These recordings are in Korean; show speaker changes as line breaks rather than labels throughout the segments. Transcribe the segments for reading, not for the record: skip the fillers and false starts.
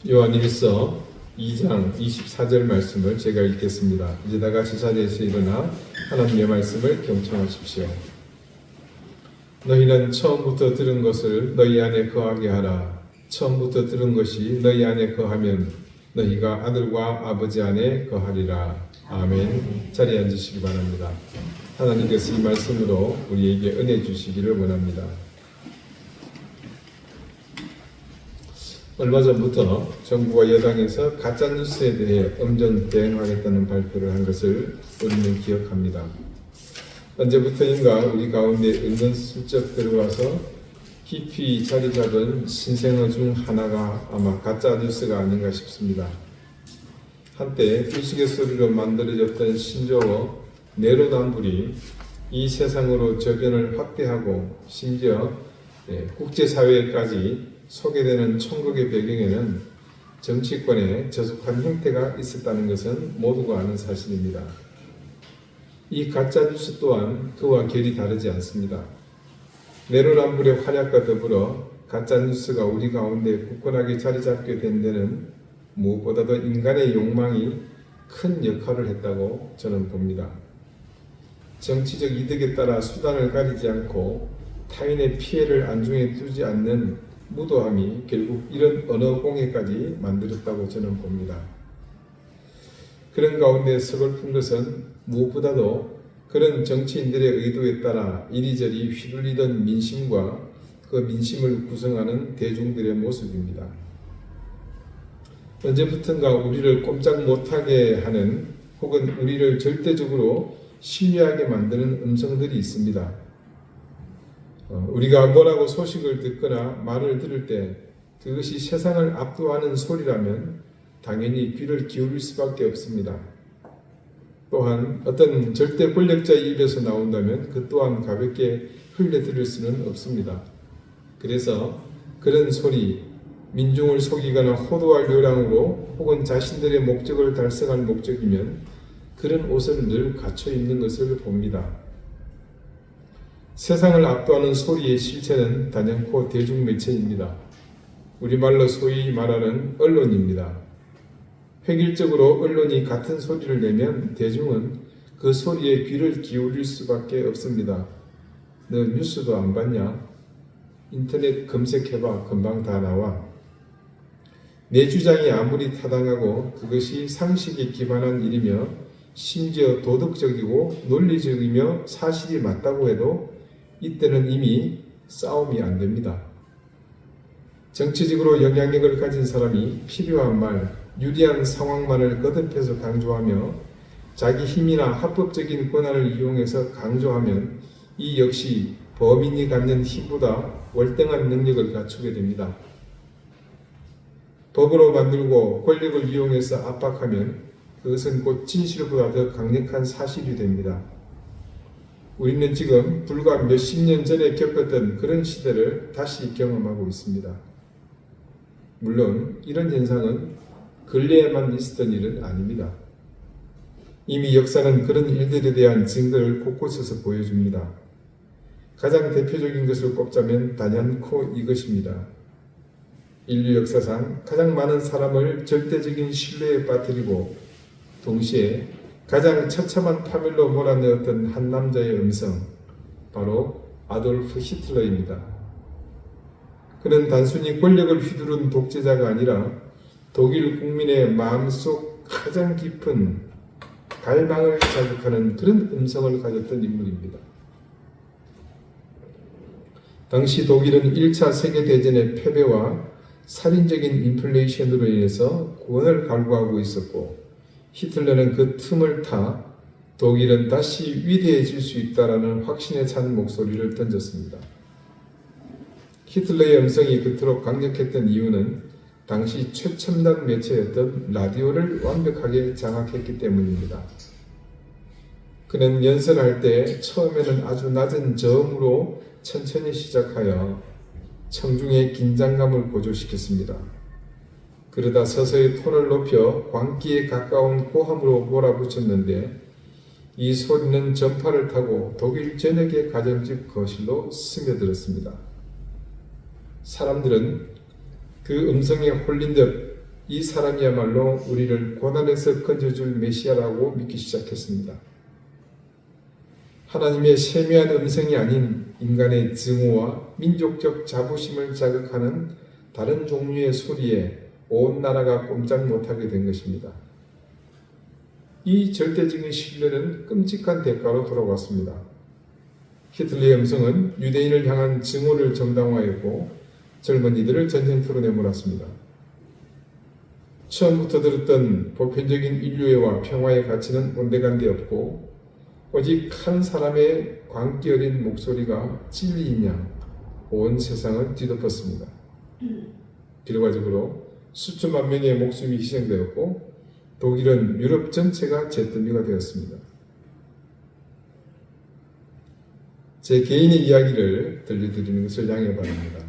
요한일서 2장 24절 말씀을 제가 읽겠습니다. 이제 다 같이 자리에서 일어나 하나님의 말씀을 경청하십시오. 너희는 처음부터 들은 것을 너희 안에 거하게 하라. 처음부터 들은 것이 너희 안에 거하면 너희가 아들과 아버지 안에 거하리라. 아멘. 자리에 앉으시기 바랍니다. 하나님께서 이 말씀으로 우리에게 은혜 주시기를 원합니다. 얼마 전부터 정부와 여당에서 가짜뉴스에 대해 엄정 대응하겠다는 발표를 한 것을 우리는 기억합니다. 언제부터인가 우리 가운데 은근슬쩍 들어와서 깊이 자리 잡은 신생어 중 하나가 아마 가짜뉴스가 아닌가 싶습니다. 한때 우스갯소리로 만들어졌던 신조어 내로남불이 이 세상으로 저변을 확대하고 심지어 국제사회까지 소개되는 천국의 배경에는 정치권의 저속한 형태가 있었다는 것은 모두가 아는 사실입니다. 이 가짜뉴스 또한 그와 결이 다르지 않습니다. 내로남불의 활약과 더불어 가짜뉴스가 우리 가운데 굳건하게 자리 잡게 된 데는 무엇보다도 인간의 욕망이 큰 역할을 했다고 저는 봅니다. 정치적 이득에 따라 수단을 가리지 않고 타인의 피해를 안중에 두지 않는 무도함이 결국 이런 언어공해까지 만들었다고 저는 봅니다. 그런 가운데 서글픈 것은 무엇보다도 그런 정치인들의 의도에 따라 이리저리 휘둘리던 민심과 그 민심을 구성하는 대중들의 모습입니다. 언제부턴가 우리를 꼼짝 못하게 하는 혹은 우리를 절대적으로 신뢰하게 만드는 음성들이 있습니다. 우리가 뭐라고 소식을 듣거나 말을 들을 때 그것이 세상을 압도하는 소리라면 당연히 귀를 기울일 수밖에 없습니다. 또한 어떤 절대 권력자의 입에서 나온다면 그 또한 가볍게 흘려들을 수는 없습니다. 그래서 그런 소리, 민중을 속이거나 호도할 요량으로 혹은 자신들의 목적을 달성할 목적이면 그런 옷을 늘 갖춰 입는 것을 봅니다. 세상을 압도하는 소리의 실체는 단연코 대중매체입니다. 우리말로 소위 말하는 언론입니다. 획일적으로 언론이 같은 소리를 내면 대중은 그 소리에 귀를 기울일 수밖에 없습니다. 너 뉴스도 안 봤냐? 인터넷 검색해봐. 금방 다 나와. 내 주장이 아무리 타당하고 그것이 상식에 기반한 일이며 심지어 도덕적이고 논리적이며 사실이 맞다고 해도 이때는 이미 싸움이 안 됩니다. 정치적으로 영향력을 가진 사람이 필요한 말, 유리한 상황만을 거듭해서 강조하며 자기 힘이나 합법적인 권한을 이용해서 강조하면 이 역시 범인이 갖는 힘보다 월등한 능력을 갖추게 됩니다. 법으로 만들고 권력을 이용해서 압박하면 그것은 곧 진실보다 더 강력한 사실이 됩니다. 우리는 지금 불과 몇십 년 전에 겪었던 그런 시대를 다시 경험하고 있습니다. 물론 이런 현상은 근래에만 있었던 일은 아닙니다. 이미 역사는 그런 일들에 대한 증거를 곳곳에서 보여줍니다. 가장 대표적인 것을 꼽자면 단연코 이것입니다. 인류 역사상 가장 많은 사람을 절대적인 신뢰에 빠뜨리고 동시에 가장 처참한 파멸로 몰아넣었던 한 남자의 음성, 바로 아돌프 히틀러입니다. 그는 단순히 권력을 휘두른 독재자가 아니라 독일 국민의 마음속 가장 깊은 갈망을 자극하는 그런 음성을 가졌던 인물입니다. 당시 독일은 1차 세계대전의 패배와 살인적인 인플레이션으로 인해서 구원을 갈구하고 있었고 히틀러는 그 틈을 타 독일은 다시 위대해질 수 있다라는 확신에 찬 목소리를 던졌습니다. 히틀러의 음성이 그토록 강력했던 이유는 당시 최첨단 매체였던 라디오를 완벽하게 장악했기 때문입니다. 그는 연설할 때 처음에는 아주 낮은 저음으로 천천히 시작하여 청중의 긴장감을 고조시켰습니다. 그러다 서서히 톤을 높여 광기에 가까운 고함으로 몰아붙였는데 이 소리는 전파를 타고 독일 전역의 가정집 거실로 스며들었습니다. 사람들은 그 음성에 홀린 듯 이 사람이야말로 우리를 고난에서 건져줄 메시아라고 믿기 시작했습니다. 하나님의 세미한 음성이 아닌 인간의 증오와 민족적 자부심을 자극하는 다른 종류의 소리에 온 나라가 꼼짝 못하게 된 것입니다. 이 절대적인 신뢰는 끔찍한 대가로 돌아왔습니다. 히틀러의 음성은 유대인을 향한 증오를 정당화했고 젊은이들을 전쟁터로 내몰았습니다. 처음부터 들었던 보편적인 인류애와 평화의 가치는 온데간데 없고 오직 한 사람의 광기 어린 목소리가 진리인 양 온 세상을 뒤덮었습니다. 결과적으로 수천만 명의 목숨이 희생되었고 독일은 유럽 전체가 잿더미가 되었습니다. 제 개인의 이야기를 들려드리는 것을 양해 바랍니다.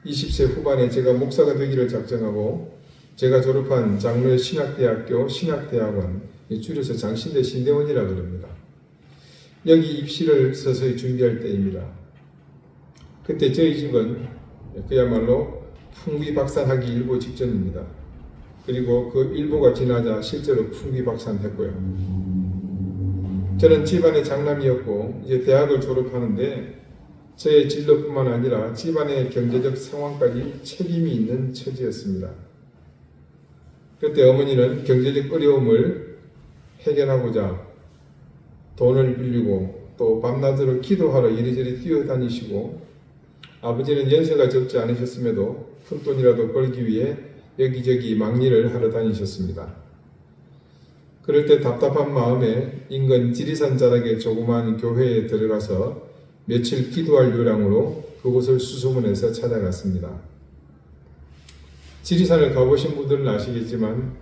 20세 후반에 제가 목사가 되기를 작정하고 제가 졸업한 장로의 신학대학교 신학대학원, 줄여서 장신대 신대원이라 그럽니다. 여기 입시를 서서히 준비할 때입니다. 그때 저희 집은 그야말로 풍비박산하기 일보 직전입니다. 그리고 그 일보가 지나자 실제로 풍비박산했고요. 저는 집안의 장남이었고 이제 대학을 졸업하는데 저의 진로뿐만 아니라 집안의 경제적 상황까지 책임이 있는 처지였습니다. 그때 어머니는 경제적 어려움을 해결하고자 돈을 빌리고 또 밤낮으로 기도하러 이리저리 뛰어다니시고 아버지는 연세가 적지 않으셨음에도 푼돈이라도 벌기 위해 여기저기 막일을 하러 다니셨습니다. 그럴 때 답답한 마음에 인근 지리산 자락의 조그마한 교회에 들어가서 며칠 기도할 요량으로 그곳을 수소문해서 찾아갔습니다. 지리산을 가보신 분들은 아시겠지만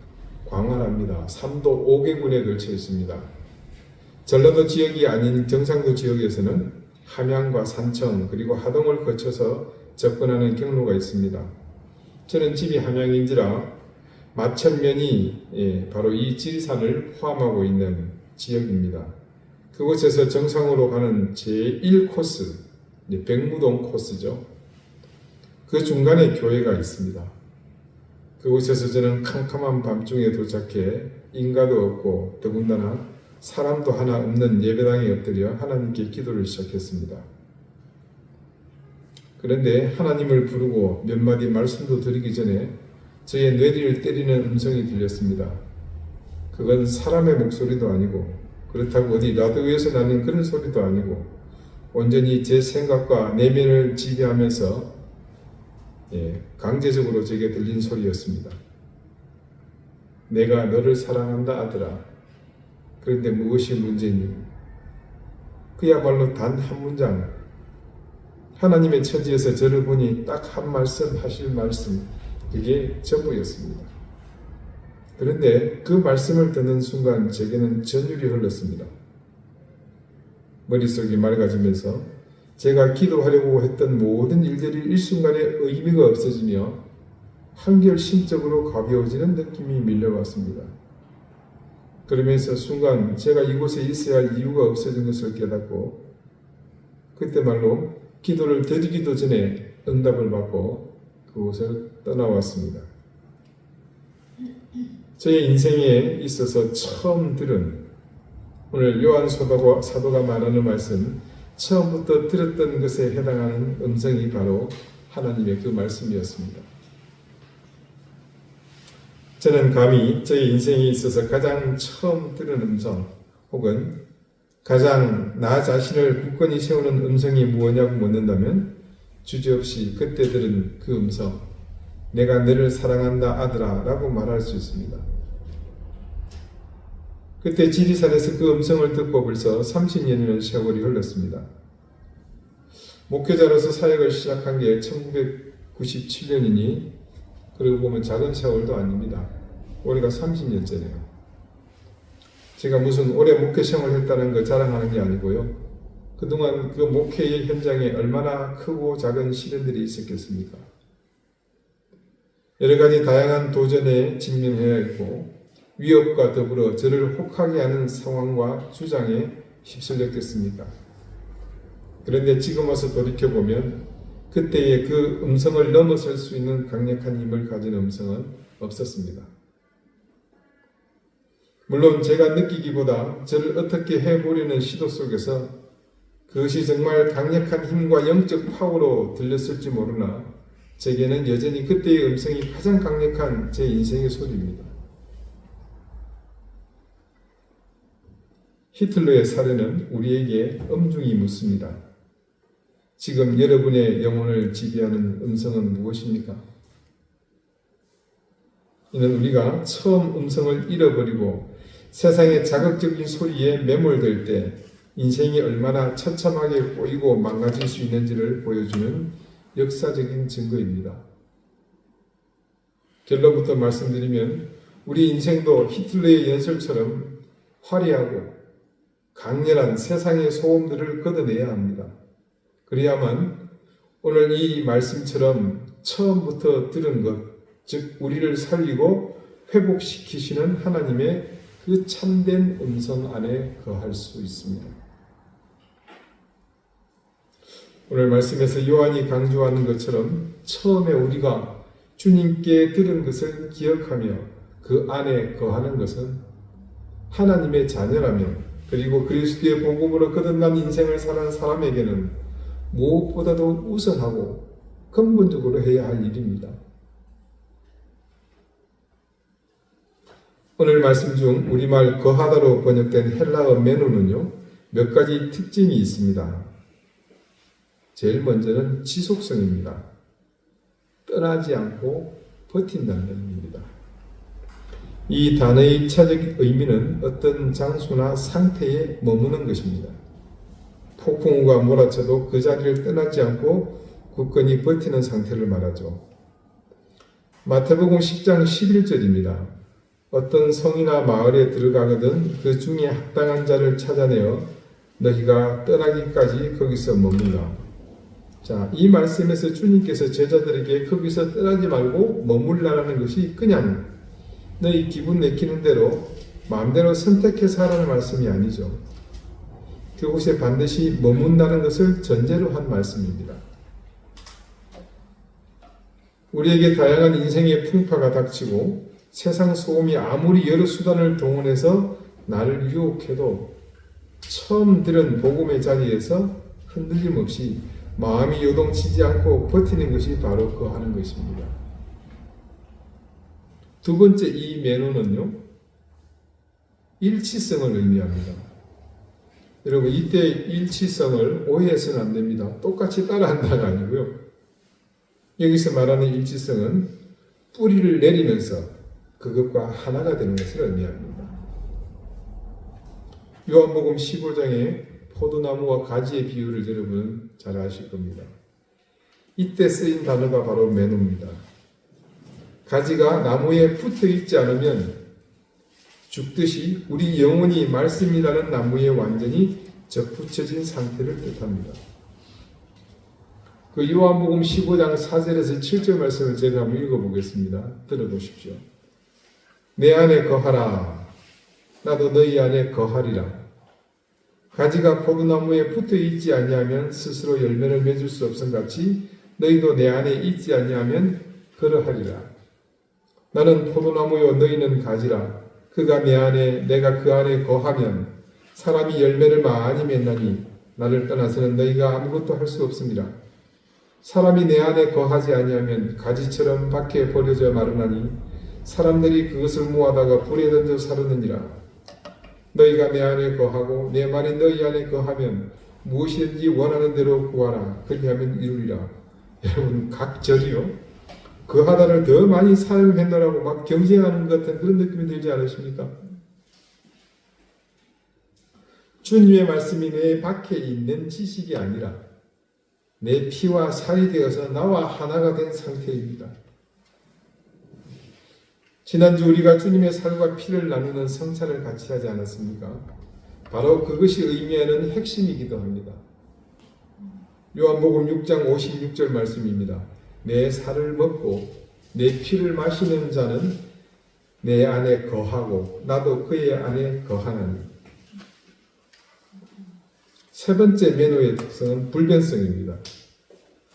광활합니다. 3도 5개군에 걸쳐 있습니다. 전라도 지역이 아닌 경상도 지역에서는 함양과 산청 그리고 하동을 거쳐서 접근하는 경로가 있습니다. 저는 집이 함양인지라 마천면이 바로 이 지리산을 포함하고 있는 지역입니다. 그곳에서 정상으로 가는 제1코스, 백무동 코스죠. 그 중간에 교회가 있습니다. 그곳에서 저는 캄캄한 밤중에 도착해 인가도 없고 더군다나 사람도 하나 없는 예배당에 엎드려 하나님께 기도를 시작했습니다. 그런데 하나님을 부르고 몇 마디 말씀도 드리기 전에 저의 뇌리를 때리는 음성이 들렸습니다. 그건 사람의 목소리도 아니고 그렇다고 어디 라디오에서 나는 그런 소리도 아니고 온전히 제 생각과 내면을 지배하면서 강제적으로 제게 들린 소리였습니다. 내가 너를 사랑한다 아들아. 그런데 무엇이 문제니? 그야말로 단 한 문장. 하나님의 처지에서 저를 보니 딱 한 말씀 하실 말씀. 그게 전부였습니다. 그런데 그 말씀을 듣는 순간 제게는 전율이 흘렀습니다. 머릿속이 맑아지면서 제가 기도하려고 했던 모든 일들이 일순간에 의미가 없어지며 한결 심적으로 가벼워지는 느낌이 밀려왔습니다. 그러면서 순간 제가 이곳에 있어야 할 이유가 없어진 것을 깨닫고 그때 말로 기도를 드리기도 전에 응답을 받고 그곳을 떠나왔습니다. 저의 인생에 있어서 처음 들은 오늘 요한 사도가 말하는 말씀, 처음부터 들었던 것에 해당하는 음성이 바로 하나님의 그 말씀이었습니다. 저는 감히 저의 인생에 있어서 가장 처음 들은 음성 혹은 가장 나 자신을 굳건히 세우는 음성이 무엇냐고 묻는다면 주저없이 그때 들은 그 음성, 내가 너를 사랑한다 아들아 라고 말할 수 있습니다. 그때 지리산에서 그 음성을 듣고 벌써 30년이라는 세월이 흘렀습니다. 목회자로서 사역을 시작한 게 1997년이니 그러고 보면 작은 세월도 아닙니다. 올해가 30년 전이에요. 제가 무슨 오래 목회 생활을 했다는 거 자랑하는 게 아니고요. 그동안 그 목회의 현장에 얼마나 크고 작은 시련들이 있었겠습니까? 여러 가지 다양한 도전에 직면해야 했고 위협과 더불어 저를 혹하게 하는 상황과 주장에 휩쓸렸겠습니까? 그런데 지금 와서 돌이켜보면 그때의 그 음성을 넘어설 수 있는 강력한 힘을 가진 음성은 없었습니다. 물론 제가 느끼기보다 저를 어떻게 해보려는 시도 속에서 그것이 정말 강력한 힘과 영적 파워로 들렸을지 모르나 제게는 여전히 그때의 음성이 가장 강력한 제 인생의 소리입니다. 히틀러의 사례는 우리에게 엄중히 묻습니다. 지금 여러분의 영혼을 지배하는 음성은 무엇입니까? 이는 우리가 처음 음성을 잃어버리고 세상의 자극적인 소리에 매몰될 때 인생이 얼마나 처참하게 꼬이고 망가질 수 있는지를 보여주는 역사적인 증거입니다. 결론부터 말씀드리면 우리 인생도 히틀러의 연설처럼 화려하고 강렬한 세상의 소음들을 걷어내야 합니다. 그래야만 오늘 이 말씀처럼 처음부터 들은 것, 즉 우리를 살리고 회복시키시는 하나님의 그 참된 음성 안에 거할 수 있습니다. 오늘 말씀에서 요한이 강조하는 것처럼 처음에 우리가 주님께 들은 것을 기억하며 그 안에 거하는 것은 하나님의 자녀라며 그리고 그리스도의 복음으로 거듭난 인생을 사는 사람에게는 무엇보다도 우선하고 근본적으로 해야 할 일입니다. 오늘 말씀 중 우리말 거하다로 번역된 헬라어 메노는요, 몇 가지 특징이 있습니다. 제일 먼저는 지속성입니다. 떠나지 않고 버틴다는 의미입니다. 이 단어의 차적 의미는 어떤 장소나 상태에 머무는 것입니다. 폭풍우가 몰아쳐도 그 자리를 떠나지 않고 굳건히 버티는 상태를 말하죠. 마태복음 10장 11절입니다. 어떤 성이나 마을에 들어가거든 그 중에 합당한 자를 찾아내어 너희가 떠나기까지 거기서 머물라. 자, 이 말씀에서 주님께서 제자들에게 거기서 떠나지 말고 머물라라는 것이 그냥 너희 기분 내키는 대로 마음대로 선택해서 하라는 말씀이 아니죠. 그곳에 반드시 머문다는 것을 전제로 한 말씀입니다. 우리에게 다양한 인생의 풍파가 닥치고 세상 소음이 아무리 여러 수단을 동원해서 나를 유혹해도 처음 들은 복음의 자리에서 흔들림 없이 마음이 요동치지 않고 버티는 것이 바로 거하는 것입니다. 두 번째 이 매너는요, 일치성을 의미합니다. 여러분, 이때 일치성을 오해해서는 안 됩니다. 똑같이 따라한다가 아니고요. 여기서 말하는 일치성은 뿌리를 내리면서 그것과 하나가 되는 것을 의미합니다. 요한복음 15장에 포도나무와 가지의 비유를 여러분은 잘 아실 겁니다. 이때 쓰인 단어가 바로 매너입니다. 가지가 나무에 붙어 있지 않으면 죽듯이 우리 영혼이 말씀이라는 나무에 완전히 접붙여진 상태를 뜻합니다. 그 요한복음 15장 4절에서 7절 말씀을 제가 한번 읽어보겠습니다. 들어보십시오. 내 안에 거하라. 나도 너희 안에 거하리라. 가지가 포도나무에 붙어 있지 아니하면 스스로 열매를 맺을 수 없음같이 너희도 내 안에 있지 아니하면 그러하리라. 나는 포도나무요 너희는 가지라. 그가 내 안에 내가 그 안에 거하면 사람이 열매를 많이 맺나니 나를 떠나서는 너희가 아무것도 할 수 없습니다. 사람이 내 안에 거하지 아니하면 가지처럼 밖에 버려져 마르나니 사람들이 그것을 모아다가 불에 던져 사르느니라. 너희가 내 안에 거하고 내 말이 너희 안에 거하면 무엇이든지 원하는 대로 구하라. 그리하면 이루리라. 여러분, 각 절이요, 거하다를 더 많이 사용했느라고 막 경쟁하는 것 같은 그런 느낌이 들지 않으십니까? 주님의 말씀이 내 밖에 있는 지식이 아니라 내 피와 살이 되어서 나와 하나가 된 상태입니다. 지난주 우리가 주님의 살과 피를 나누는 성찬을 같이 하지 않았습니까? 바로 그것이 의미하는 핵심이기도 합니다. 요한복음 6장 56절 말씀입니다. 내 살을 먹고 내 피를 마시는 자는 내 안에 거하고 나도 그의 안에 거하나니. 세 번째 매너의 특성은 불변성입니다.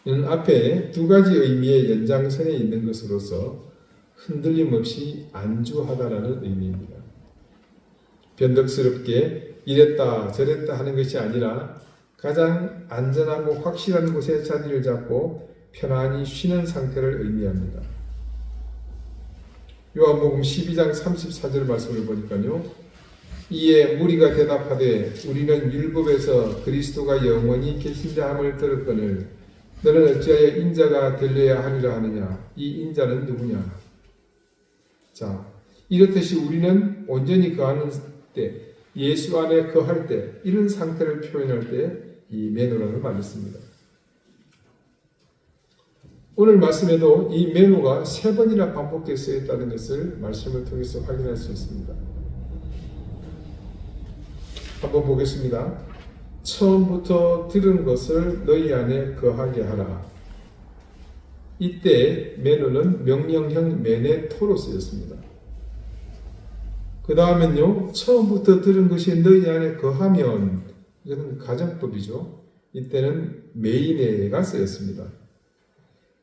이는 앞에 두 가지 의미의 연장선에 있는 것으로서 흔들림 없이 안주하다라는 의미입니다. 변덕스럽게 이랬다 저랬다 하는 것이 아니라 가장 안전하고 확실한 곳에 자리를 잡고 편안히 쉬는 상태를 의미합니다. 요한복음 12장 34절 말씀을 보니까요. 이에 무리가 대답하되 우리는 율법에서 그리스도가 영원히 계신자 함을 들었거늘 너는 어찌하여 인자가 되려야 하리라 하느냐. 이 인자는 누구냐. 자, 이렇듯이 우리는 온전히 거하는 때, 예수 안에 거할 때, 이런 상태를 표현할 때 이 매노라는 말을 씁니다. 오늘 말씀에도 이 매노가 3번이나 반복해 쓰였다는 것을 말씀을 통해서 확인할 수 있습니다. 한번 보겠습니다. 처음부터 들은 것을 너희 안에 거하게 하라. 이때 매노는 명령형 매네토로 쓰였습니다. 그 다음엔요, 처음부터 들은 것이 너희 안에 거하면, 이것은 가정법이죠. 이때는 메이네가 쓰였습니다.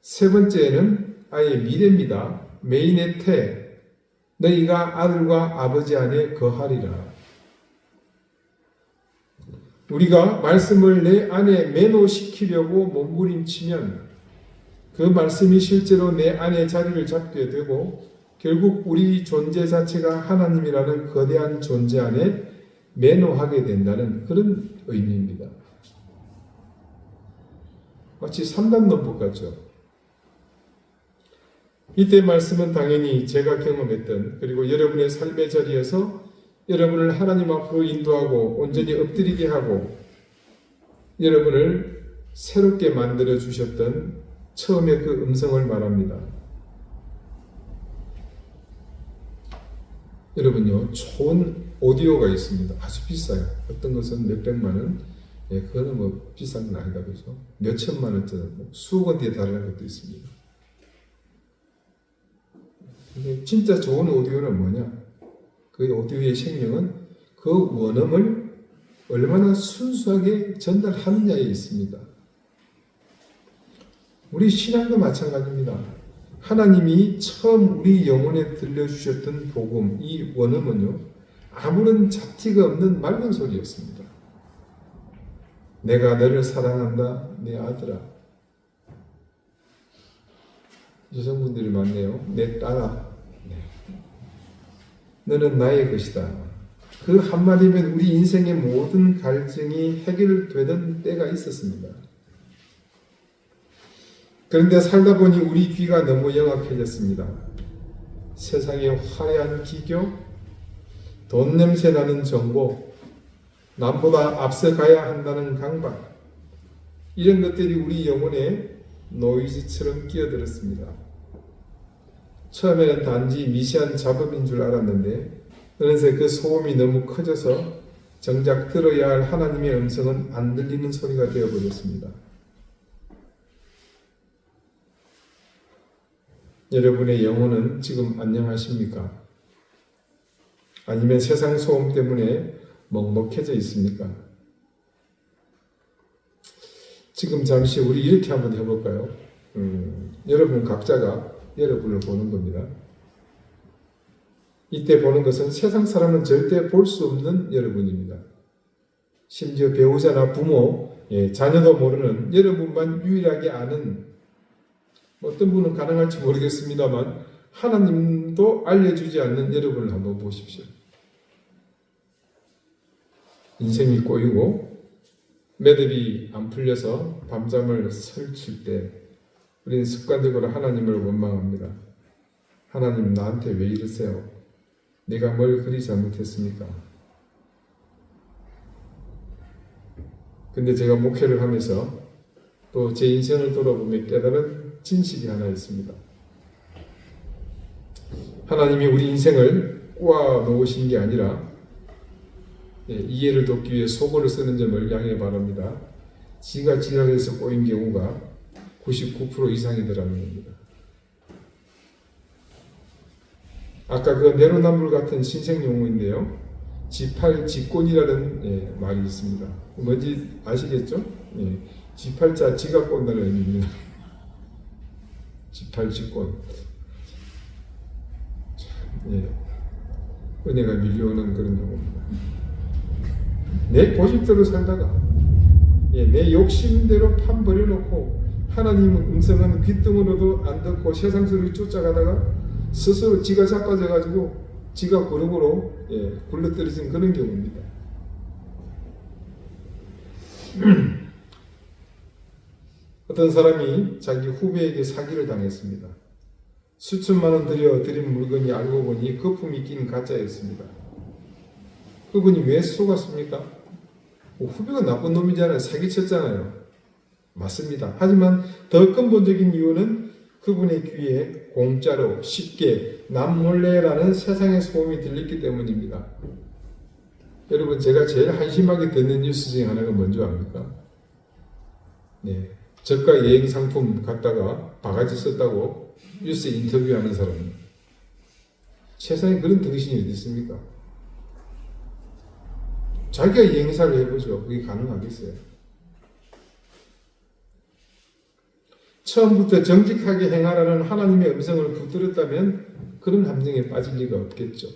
세 번째는 아예 미래입니다. 메이네테, 너희가 아들과 아버지 안에 거하리라. 우리가 말씀을 내 안에 매노시키려고 몸부림치면 그 말씀이 실제로 내 안에 자리를 잡게 되고 결국 우리 존재 자체가 하나님이라는 거대한 존재 안에 매노하게 된다는 그런 의미입니다. 마치 3단 논법 같죠. 이때 말씀은 당연히 제가 경험했던 그리고 여러분의 삶의 자리에서 여러분을 하나님 앞으로 인도하고 온전히 엎드리게 하고 여러분을 새롭게 만들어 주셨던 처음의 그 음성을 말합니다. 여러분요, 좋은 오디오가 있습니다. 아주 비싸요. 어떤 것은 몇백만 원, 그거는 뭐 비싼 건 아니다, 그죠? 몇천만 원짜리, 수억 원대에 달하는 것도 있습니다. 근데 진짜 좋은 오디오는 뭐냐? 그 오디오의 생명은 그 원음을 얼마나 순수하게 전달하느냐에 있습니다. 우리 신앙도 마찬가지입니다. 하나님이 처음 우리 영혼에 들려주셨던 복음, 이 원음은요, 아무런 잡티가 없는 맑은 소리였습니다. 내가 너를 사랑한다, 내 아들아. 여성분들이 많네요. 내 딸아. 네. 너는 나의 것이다. 그 한마디면 우리 인생의 모든 갈증이 해결되던 때가 있었습니다. 그런데 살다 보니 우리 귀가 너무 영악해졌습니다. 세상의 화려한 기교, 돈 냄새 나는 정보, 남보다 앞서가야 한다는 강박, 이런 것들이 우리 영혼에 노이즈처럼 끼어들었습니다. 처음에는 단지 미세한 잡음인 줄 알았는데 어느새 그 소음이 너무 커져서 정작 들어야 할 하나님의 음성은 안 들리는 소리가 되어버렸습니다. 여러분의 영혼은 지금 안녕하십니까? 아니면 세상 소음 때문에 먹먹해져 있습니까? 지금 잠시 우리 이렇게 한번 해볼까요? 여러분 각자가 여러분을 보는 겁니다. 이때 보는 것은 세상 사람은 절대 볼 수 없는 여러분입니다. 심지어 배우자나 부모, 자녀도 모르는 여러분만 유일하게 아는, 어떤 분은 가능할지 모르겠습니다만 하나님도 알려주지 않는 여러분을 한번 보십시오. 인생이 꼬이고 매듭이 안 풀려서 밤잠을 설칠 때 우리는 습관적으로 하나님을 원망합니다. 하나님, 나한테 왜 이러세요? 내가 뭘 그리 잘못했습니까? 근데 제가 목회를 하면서 또 제 인생을 돌아보며 깨달은 진실이 하나 있습니다. 하나님이 우리 인생을 꼬아 놓으신 게 아니라 이해를 돕기 위해 속어를 쓰는 점을 양해 바랍니다. 지가 지랄해서 꼬인 경우가 99% 이상이더라는 겁니다. 아까 그 내로남불 같은 신생 용어인데요. 지팔지꼰이라는 말이 있습니다. 뭔지 아시겠죠? 지팔자 지가 꼰다는 의미입니다. 지팔지꼰. 예. 은혜가 밀려오는 그런 경우입니다. 내 고집대로 살다가 내 욕심대로 판 버려놓고 하나님 음성은 귓등으로도 안 듣고 세상 소리 쫓아가다가 스스로 지가 자빠져가지고 지가 그룹으로 굴러떨어진 그런 경우입니다. 어떤 사람이 자기 후배에게 사기를 당했습니다. 수천만 원 들여 드린 물건이 알고 보니 거품이 낀 가짜였습니다. 그분이 왜 속았습니까? 후배가 나쁜 놈이잖아요. 사기쳤잖아요. 맞습니다. 하지만 더 근본적인 이유는 그분의 귀에 공짜로 쉽게 남몰래라는 세상의 소음이 들렸기 때문입니다. 여러분, 제가 제일 한심하게 듣는 뉴스 중에 하나가 뭔지 압니까? 저가 여행 상품 갖다가 바가지 썼다고 뉴스에 인터뷰하는 사람. 세상에 그런 등신이 어디 있습니까? 자기가 여행사를 해보죠. 그게 가능하겠어요? 처음부터 정직하게 행하라는 하나님의 음성을 붙들었다면 그런 함정에 빠질 리가 없겠죠.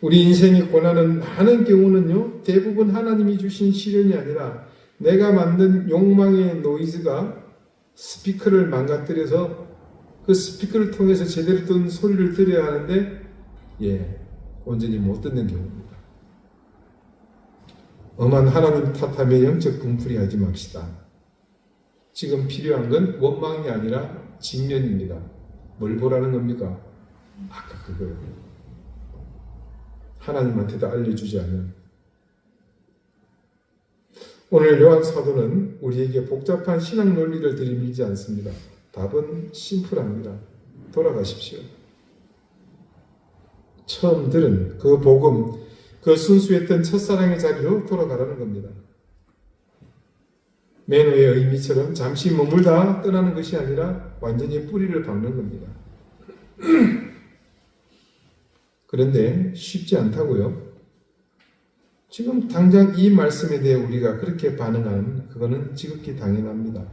우리 인생의 고난은 많은 경우는요, 대부분 하나님이 주신 시련이 아니라 내가 만든 욕망의 노이즈가 스피커를 망가뜨려서 그 스피커를 통해서 제대로 듣는 소리를 들어야 하는데 온전히 못 듣는 경우입니다. 엄한 하나님 탓하며 영적 분풀이 하지 맙시다. 지금 필요한 건 원망이 아니라 직면입니다. 뭘 보라는 겁니까? 아까 그거예요. 하나님한테도 알려주지 않은. 오늘 요한 사도는 우리에게 복잡한 신앙 논리를 들이밀지 않습니다. 답은 심플합니다. 돌아가십시오. 처음 들은 그 복음, 그 순수했던 첫사랑의 자리로 돌아가라는 겁니다. 매너의 의미처럼 잠시 머물다 떠나는 것이 아니라 완전히 뿌리를 박는 겁니다. 그런데 쉽지 않다고요? 지금 당장 이 말씀에 대해 우리가 그렇게 반응하는 그거는 지극히 당연합니다.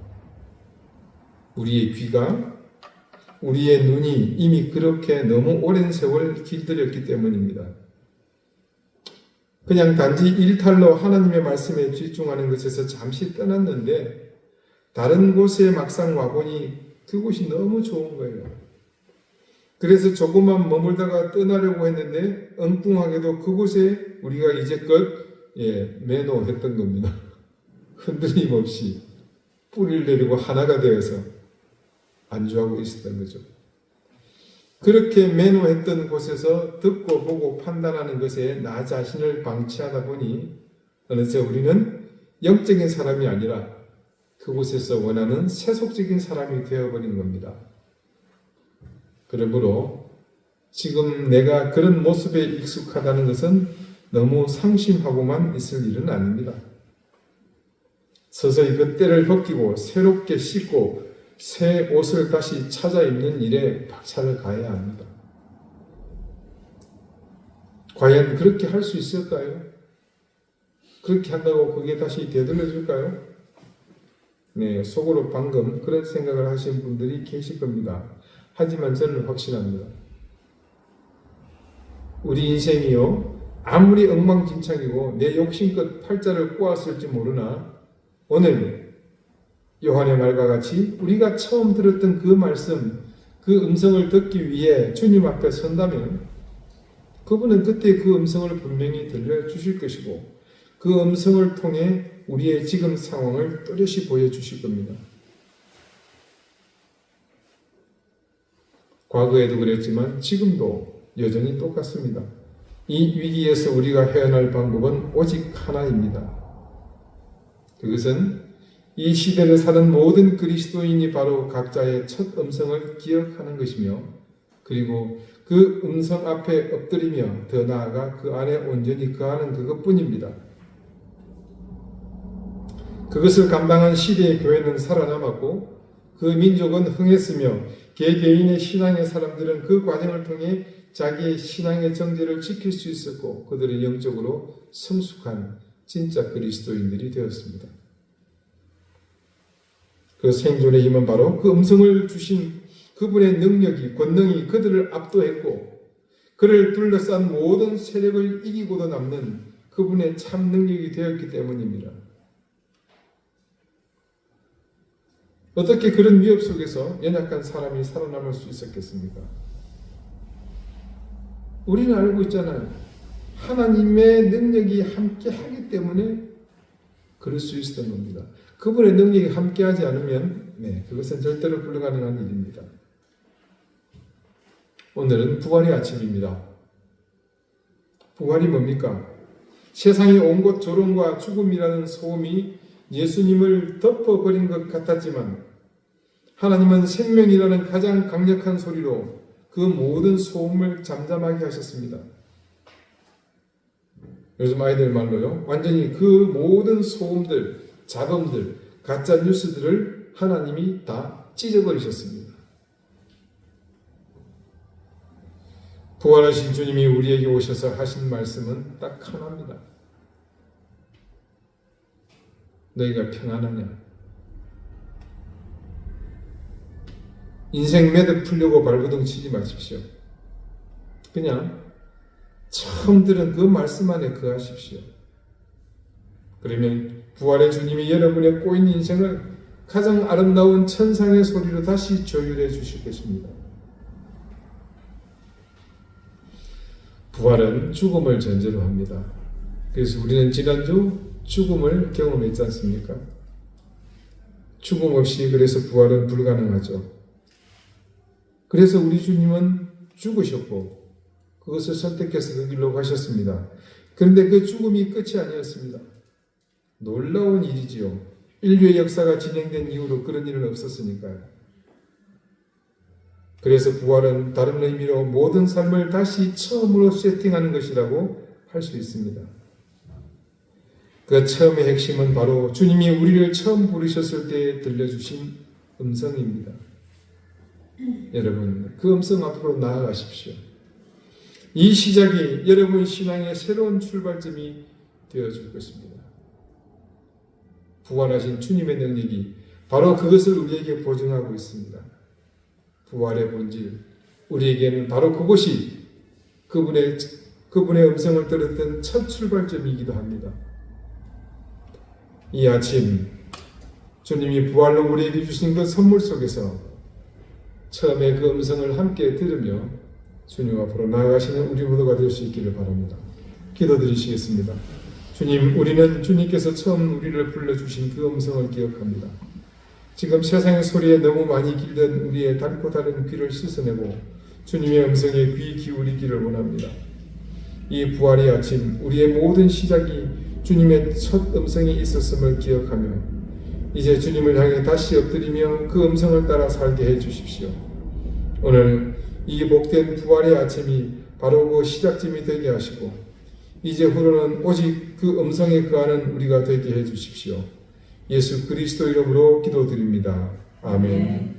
우리의 귀가, 우리의 눈이 이미 그렇게 너무 오랜 세월 길들였기 때문입니다. 그냥 단지 일탈로 하나님의 말씀에 집중하는 것에서 잠시 떠났는데 다른 곳에 막상 와보니 그곳이 너무 좋은 거예요. 그래서 조금만 머물다가 떠나려고 했는데 엉뚱하게도 그곳에 우리가 이제껏 매너했던 겁니다. 흔들림 없이 뿌리를 내리고 하나가 되어서 안주하고 있었던 거죠. 그렇게 매너했던 곳에서 듣고 보고 판단하는 것에 나 자신을 방치하다 보니 어느새 우리는 영적인 사람이 아니라 그곳에서 원하는 세속적인 사람이 되어버린 겁니다. 그러므로 지금 내가 그런 모습에 익숙하다는 것은 너무 상심하고만 있을 일은 아닙니다. 서서히 그 때를 벗기고 새롭게 씻고 새 옷을 다시 찾아 입는 일에 박차를 가해야 합니다. 과연 그렇게 할 수 있을까요? 그렇게 한다고 그게 다시 되돌려줄까요? 속으로 방금 그런 생각을 하신 분들이 계실 겁니다. 하지만 저는 확신합니다. 우리 인생이요, 아무리 엉망진창이고 내 욕심껏 팔자를 꼬았을지 모르나 오늘 요한의 말과 같이 우리가 처음 들었던 그 말씀, 그 음성을 듣기 위해 주님 앞에 선다면 그분은 그때 그 음성을 분명히 들려주실 것이고 그 음성을 통해 우리의 지금 상황을 또렷이 보여주실 겁니다. 과거에도 그랬지만 지금도 여전히 똑같습니다. 이 위기에서 우리가 헤어날 방법은 오직 하나입니다. 그것은 이 시대를 사는 모든 그리스도인이 바로 각자의 첫 음성을 기억하는 것이며 그리고 그 음성 앞에 엎드리며 더 나아가 그 안에 온전히 거하는 그것뿐입니다. 그것을 감당한 시대의 교회는 살아남았고 그 민족은 흥했으며 개개인의 신앙의 사람들은 그 과정을 통해 자기의 신앙의 정제를 지킬 수 있었고 그들은 영적으로 성숙한 진짜 그리스도인들이 되었습니다. 그 생존의 힘은 바로 그 음성을 주신 그분의 능력이, 권능이 그들을 압도했고, 그를 둘러싼 모든 세력을 이기고도 남는 그분의 참 능력이 되었기 때문입니다. 어떻게 그런 위협 속에서 연약한 사람이 살아남을 수 있었겠습니까? 우리는 알고 있잖아요. 하나님의 능력이 함께 하기 때문에 그럴 수 있었던 겁니다. 그분의 능력이 함께하지 않으면 그것은 절대로 불가능한 일입니다. 오늘은 부활의 아침입니다. 부활이 뭡니까? 세상의 온갖 조롱과 죽음이라는 소음이 예수님을 덮어버린 것 같았지만 하나님은 생명이라는 가장 강력한 소리로 그 모든 소음을 잠잠하게 하셨습니다. 요즘 아이들 말로요, 완전히 그 모든 소음들, 잡음들, 가짜 뉴스들을 하나님이 다 찢어버리셨습니다. 부활하신 주님이 우리에게 오셔서 하신 말씀은 딱 하나입니다. 너희가 평안하냐? 인생 매듭 풀려고 발버둥 치지 마십시오. 그냥 처음 들은 그 말씀 안에 거하십시오. 그러면 부활의 주님이 여러분의 꼬인 인생을 가장 아름다운 천상의 소리로 다시 조율해 주실 것입니다. 부활은 죽음을 전제로 합니다. 그래서 우리는 지난주 죽음을 경험했지 않습니까? 죽음 없이 그래서 부활은 불가능하죠. 그래서 우리 주님은 죽으셨고 그것을 선택해서 그 길로 가셨습니다. 그런데 그 죽음이 끝이 아니었습니다. 놀라운 일이지요. 인류의 역사가 진행된 이후로 그런 일은 없었으니까요. 그래서 부활은 다른 의미로 모든 삶을 다시 처음으로 세팅하는 것이라고 할 수 있습니다. 그 처음의 핵심은 바로 주님이 우리를 처음 부르셨을 때 들려주신 음성입니다. 여러분, 그 음성 앞으로 나아가십시오. 이 시작이 여러분 신앙의 새로운 출발점이 되어줄 것입니다. 부활하신 주님의 능력이 바로 그것을 우리에게 보증하고 있습니다. 부활의 본질, 우리에게는 바로 그것이 그분의 음성을 들었던 첫 출발점이기도 합니다. 이 아침 주님이 부활로 우리에게 주신 그 선물 속에서 처음에 그 음성을 함께 들으며 주님 앞으로 나아가시는 우리 모두가 될 수 있기를 바랍니다. 기도드리시겠습니다. 주님, 우리는 주님께서 처음 우리를 불러주신 그 음성을 기억합니다. 지금 세상의 소리에 너무 많이 길든 우리의 닳고 다른 귀를 씻어내고 주님의 음성에 귀 기울이기를 원합니다. 이 부활의 아침, 우리의 모든 시작이 주님의 첫 음성이 있었음을 기억하며 이제 주님을 향해 다시 엎드리며 그 음성을 따라 살게 해주십시오. 오늘 이 복된 부활의 아침이 바로 그 시작점이 되게 하시고 이제후로는 오직 그 음성에 거하는 우리가 되게 해주십시오. 예수 그리스도 이름으로 기도드립니다. 아멘.